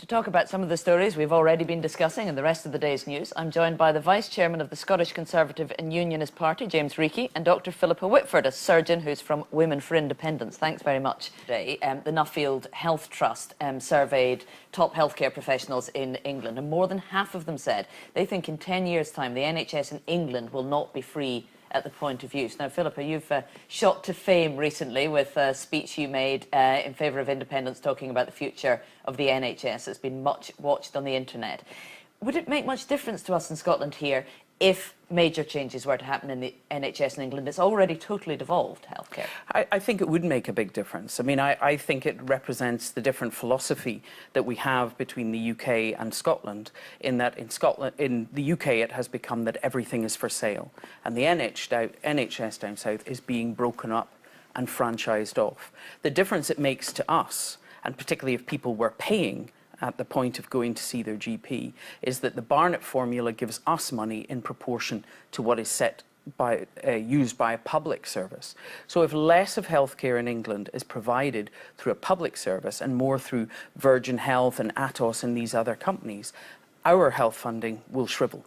To talk about some of the stories we've already been discussing and the rest of the day's news, I'm joined by the Vice Chairman of the Scottish Conservative and Unionist Party, James Reekie, and Dr Philippa Whitford, a surgeon who's from Women for Independence. Thanks very much. Today, the Nuffield Health Trust surveyed top healthcare professionals in England, and more than half of them said they think in 10 years' time the NHS in England will not be free at the point of use. Now, Philippa, you've shot to fame recently with a speech you made in favour of independence, talking about the future of the NHS. It's been much watched on the internet. Would it make much difference to us in Scotland here if major changes were to happen in the NHS in England? It's already totally devolved, healthcare. I think it would make a big difference. I mean, I think it represents the different philosophy that we have between the UK and Scotland, in that in the UK it has become that everything is for sale, and the NHS down south is being broken up and franchised off. The difference it makes to us, and particularly if people were paying at the point of going to see their GP, is that the Barnett formula gives us money in proportion to what is used by a public service. So if less of healthcare in England is provided through a public service and more through Virgin Health and Atos and these other companies, our health funding will shrivel.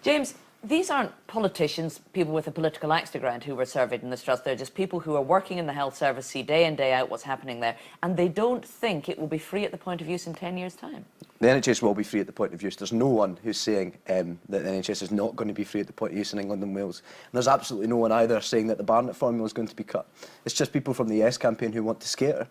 James, these aren't politicians, people with a political axe to grind who were surveyed in this trust. They're just people who are working in the health service, see day in, day out what's happening there, and they don't think it will be free at the point of use in 10 years' time. The NHS will be free at the point of use. There's no one who's saying that the NHS is not going to be free at the point of use in England and Wales. And there's absolutely no one either saying that the Barnett formula is going to be cut. It's just people from the Yes campaign who want to scare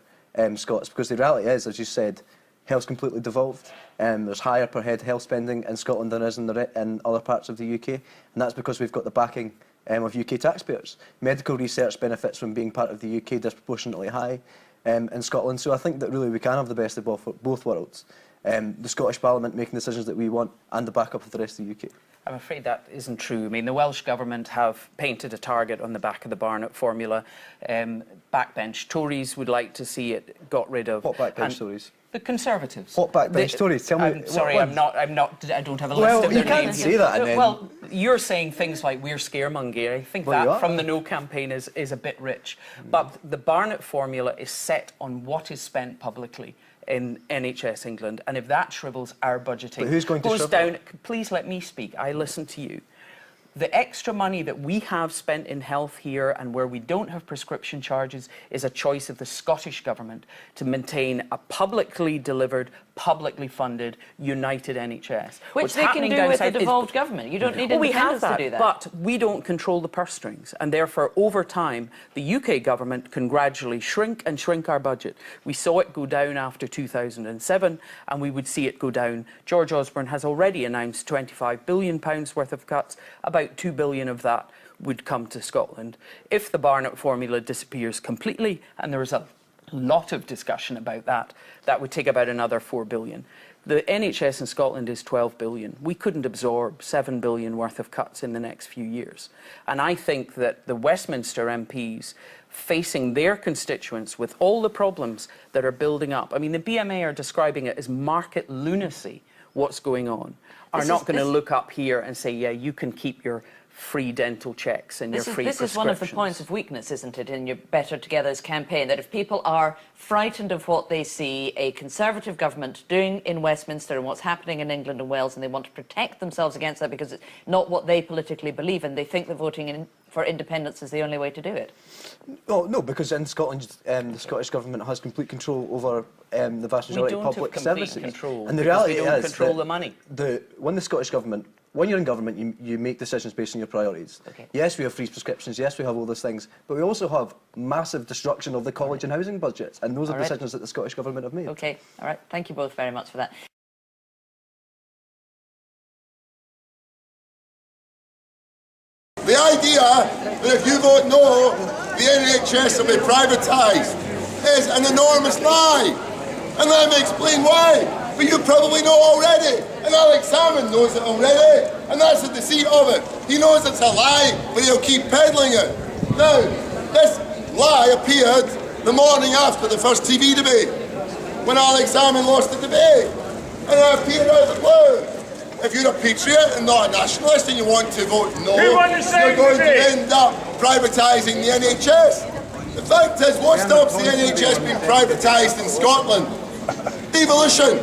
Scots, because the reality is, as you said, health's completely devolved. There's higher per head health spending in Scotland than there is in other parts of the UK, and that's because we've got the backing of UK taxpayers. Medical research benefits from being part of the UK disproportionately high in Scotland, so I think that really we can have the best of both worlds. The Scottish Parliament making decisions that we want and the backup of the rest of the UK. I'm afraid that isn't true. I mean, the Welsh Government have painted a target on the back of the Barnett formula. Backbench Tories would like to see it got rid of. What backbench Tories? The Conservatives. What backbench Tories? Tell me. I'm sorry, I don't have a list of their names. Well, you can't say that. And then... Well, you're saying things like we're scaremonger. I think that from the No campaign is a bit rich. But the Barnett formula is set on what is spent publicly in NHS England, and if that shrivels, our budgeting goes down. Please let me speak. I listen to you. The extra money that we have spent in health here and where we don't have prescription charges is a choice of the Scottish Government to maintain a publicly delivered, publicly funded, united NHS. Which they can do with a devolved government. You don't need independence to do that. But we don't control the purse strings, and therefore over time the UK government can gradually shrink and shrink our budget. We saw it go down after 2007, and we would see it go down. George Osborne has already announced £25 billion worth of cuts. About 2 billion of that would come to Scotland. If the Barnett formula disappears completely, and there is a lot of discussion about that, that would take about another 4 billion. The NHS in Scotland is 12 billion. We couldn't absorb 7 billion worth of cuts in the next few years. And I think that the Westminster MPs facing their constituents with all the problems that are building up, I mean, the BMA are describing it as market lunacy, what's going on, are not going to look up here and say, yeah, you can keep your free dental checks and your free prescriptions. This is one of the points of weakness, isn't it, in your Better Together's campaign, that if people are frightened of what they see a Conservative government doing in Westminster and what's happening in England and Wales, and they want to protect themselves against that because it's not what they politically believe in, they think that voting for independence is the only way to do it. Oh, no, because in Scotland, the Scottish Government has complete control over the vast majority of public services. Control, and the reality we don't control the money. When the Scottish Government, when you're in government, you make decisions based on your priorities. Okay. Yes, we have free prescriptions, yes, we have all those things, but we also have massive destruction of the college and housing budgets, and those are decisions that the Scottish Government have made. OK, all right. Thank you both very much for that. The idea that if you vote no, the NHS will be privatised is an enormous lie. And let me explain why. But you probably know already. And Alex Salmond knows it already. And that's the deceit of it. He knows it's a lie, but he'll keep peddling it. Now, this lie appeared the morning after the first TV debate, when Alex Salmond lost the debate. And it appeared out of the blue. If you're a patriot and not a nationalist and you want to vote no, you're going to end up privatising the NHS. The fact is, what stops the NHS being privatised in Scotland? Devolution,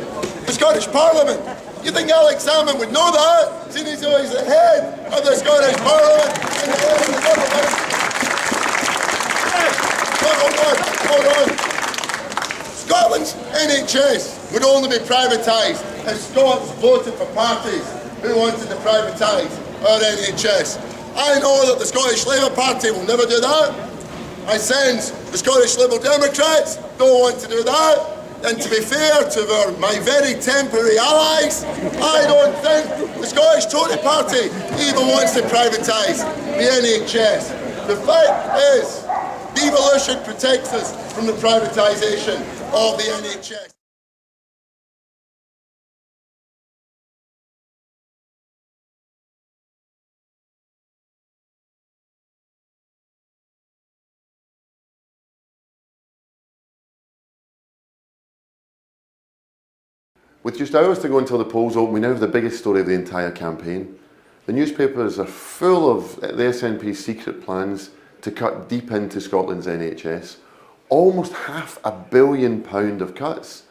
the Scottish Parliament. You think Alex Salmond would know that, seeing he's always the head of the Scottish Parliament and the head of the government? Hold on. Scotland's NHS would only be privatised if Scots voted for parties who wanted to privatise our NHS. I know that the Scottish Labour Party will never do that. I sense the Scottish Liberal Democrats don't want to do that. And to be fair to my very temporary allies, I don't think the Scottish Tory Party even wants to privatise the NHS. The fact is, devolution protects us from the privatisation of the NHS. With just hours to go until the polls open, we now have the biggest story of the entire campaign. The newspapers are full of the SNP's secret plans to cut deep into Scotland's NHS. Almost £500 million of cuts.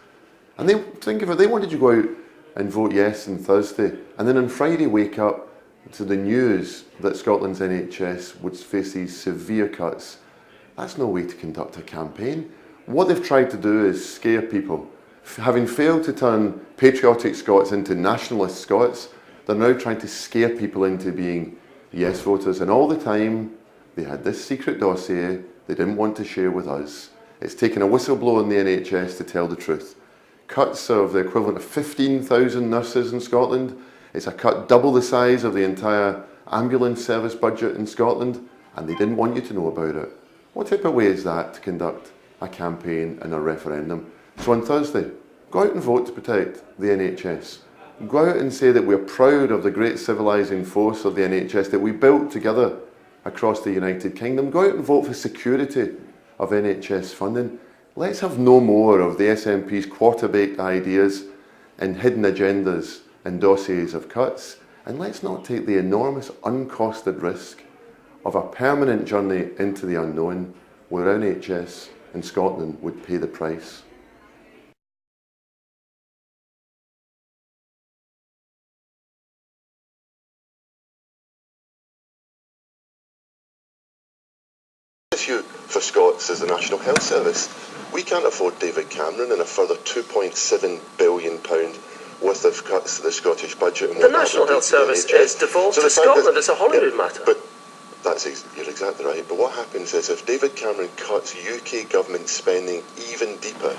And they, think of it, they wanted you to go out and vote yes on Thursday, and then on Friday wake up to the news that Scotland's NHS would face these severe cuts. That's no way to conduct a campaign. What they've tried to do is scare people. Having failed to turn patriotic Scots into nationalist Scots, they're now trying to scare people into being yes voters. And all the time, they had this secret dossier they didn't want to share with us. It's taken a whistleblower in the NHS to tell the truth. Cuts of the equivalent of 15,000 nurses in Scotland. It's a cut double the size of the entire ambulance service budget in Scotland, and they didn't want you to know about it. What type of way is that to conduct a campaign and a referendum? So on Thursday, go out and vote to protect the NHS. Go out and say that we're proud of the great civilising force of the NHS that we built together across the United Kingdom. Go out and vote for security of NHS funding. Let's have no more of the SNP's quarter-baked ideas and hidden agendas and dossiers of cuts. And let's not take the enormous uncosted risk of a permanent journey into the unknown where NHS in Scotland would pay the price. Issue for Scots is the National Health Service. We can't afford David Cameron and a further £2.7 billion worth of cuts to the Scottish budget. And the National Health Service is devolved to Scotland. It's a Holyrood matter. But you're exactly right. But what happens is if David Cameron cuts UK government spending even deeper,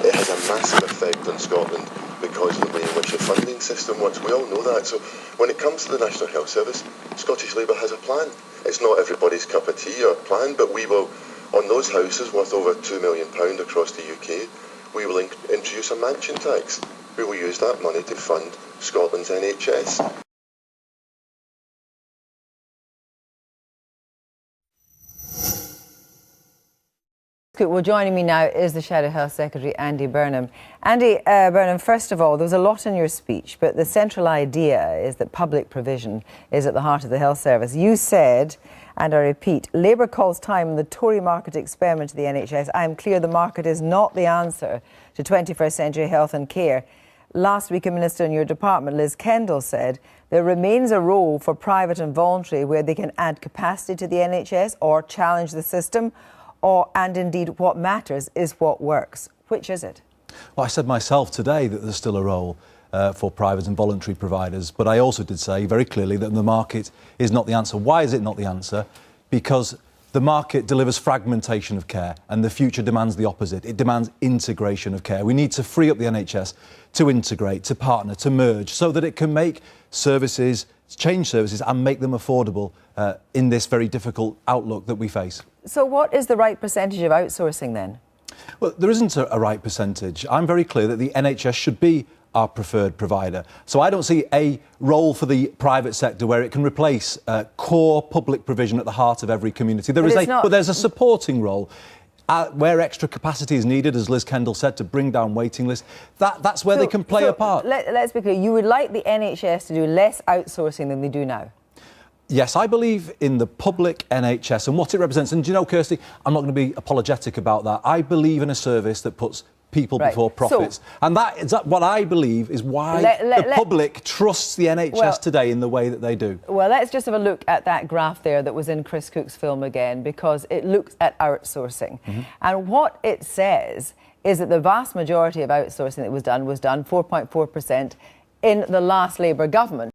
it has a massive effect on Scotland because of the way in which the funding system works. We all know that. So when it comes to the National Health Service, Scottish Labour has a plan. It's not everybody's cup of tea or plan, but we will, on those houses worth over £2 million across the UK, we will introduce a mansion tax. We will use that money to fund Scotland's NHS. Well, joining me now is the Shadow Health Secretary, Andy Burnham. Andy Burnham, first of all, there was a lot in your speech, but the central idea is that public provision is at the heart of the health service. You said, and I repeat, Labour calls time the Tory market experiment to the NHS. I am clear the market is not the answer to 21st century health and care. Last week, a minister in your department, Liz Kendall, said there remains a role for private and voluntary where they can add capacity to the NHS or challenge the system. And indeed, what matters is what works. Which is it? Well, I said myself today that there's still a role for private and voluntary providers, but I also did say very clearly that the market is not the answer. Why is it not the answer? Because the market delivers fragmentation of care, and the future demands the opposite. It demands integration of care. We need to free up the NHS to integrate, to partner, to merge, so that it can make services, change services and make them affordable in this very difficult outlook that we face. So what is the right percentage of outsourcing then? Well, there isn't a right percentage. I'm very clear that the NHS should be our preferred provider. So I don't see a role for the private sector where it can replace core public provision at the heart of every community. But there's a supporting role. Where extra capacity is needed, as Liz Kendall said, to bring down waiting lists, that's where they can play a part. Let's be clear, you would like the NHS to do less outsourcing than they do now? Yes, I believe in the public NHS and what it represents. And do you know, Kirsty, I'm not going to be apologetic about that. I believe in a service that puts people before profits. And that is what I believe is why the public trusts the NHS today in the way that they do. Well, let's just have a look at that graph there that was in Chris Cook's film again, because it looks at outsourcing. And what it says is that the vast majority of outsourcing that was done 4.4% in the last Labour government.